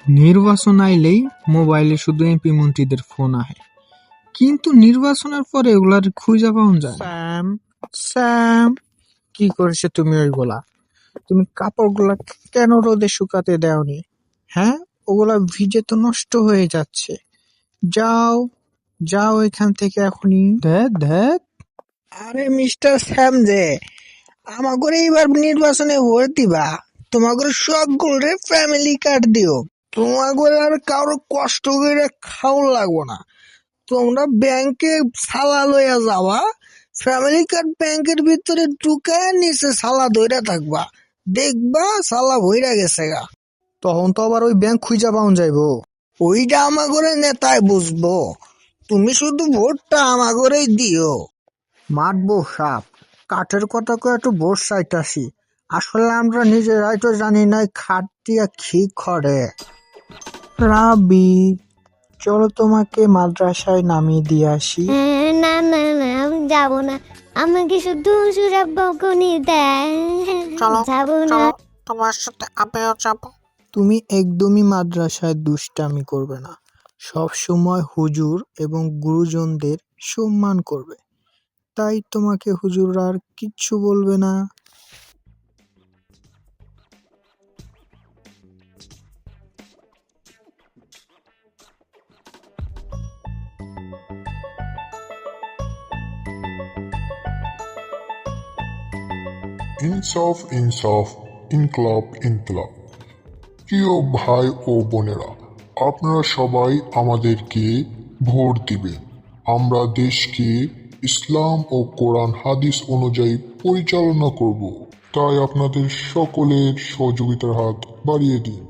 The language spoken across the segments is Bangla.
নির্বাচন আইলেই মোবাইলে শুধু এমপি মন্ত্রীদের ফোন আহে, কিন্তু নির্বাচনের পরে এগুলার খুঁজে পাওয়া যায় না। স্যাম, স্যাম, কি করেছো তুমি ওইগুলা? তুমি কাপড়গুলা কেন রোদে শুকাতে দেওনি? হ্যাঁ, ওগুলা ভিজে তো নষ্ট হয়ে যাচ্ছে। যাও, যাও এখান থেকে এখনই। দেখ দেখ। আরে মিস্টার স্যাম যে, আমাগরে এইবার নির্বাচনে ভোট দিবা, তোমাগরে সবগুলোরে ফ্যামিলি কার্ড দিও। তোমাগরে আর কারো কষ্ট করে খাওয়া লাগবো না। তোমরা ব্যাংকে সালা লইয়া যাবা, ফ্যামিলি কার্ড ব্যাংকের ভিতরে ঢুকায় নিচে সালা ধইরা থাকবা, দেখবা সালা ভইরা গেছে গা। তখন তো আবার ওই ব্যাংক খুঁজা পাওয়া যাইবো। ওইটা আমাগরে নেতায় বুঝবো, তুমি শুধু ভোটটা আমাগরেই দিও। মারবো সাপ, কাঠের কথা কয়ে একটু ভোট চাইতাছি, আসলে আমরা নিজেরাই তো জানি না খাট দিয়া কি করে। রাবি, চলো তোমাকে মাদ্রাসায় নামিয়ে দিয়ে আসি। না না না, আমি যাবো না, আমাকে শুধু সুরাব বকুনি দেয়, যাবো না। তোমার সাথে আমিও যাবো। তুমি একদমই মাদ্রাসায় দুষ্টামি করবে না, সব সময় হুজুর এবং গুরুজনদের সম্মান করবে, তাই তোমাকে হুজুররা আর কিচ্ছু বলবে না। ইনসাফ ইনসাফ, ইনকলাব ইনকলাব। প্রিয় ভাই ও বোনেরা, আপনারা সবাই আমাদেরকে ভোট দিবেন। আমরা দেশকে ইসলাম ও কোরআন হাদিস অনুযায়ী পরিচালনা করব, তাই আপনাদের সকলের সহযোগিতার হাত বাড়িয়ে দিন।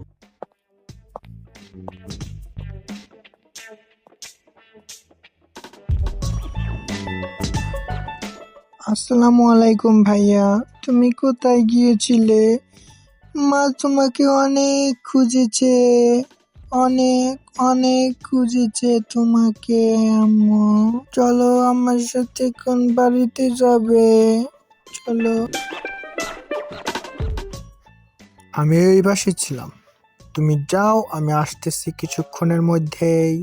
আসসালামু আলাইকুম ভাইয়া, তুমি কোথায় গিয়েছিলে? মা তোমাকে অনেক খুঁজেছে, অনেক অনেক খুঁজেছে তোমাকে। আম্মু, চলো আমার সাথে কোন বাড়িতে যাবে, চলো। আমি এই পাশে ছিলাম, তুমি যাও, আমি আসতেছি কিছুক্ষণের মধ্যেই।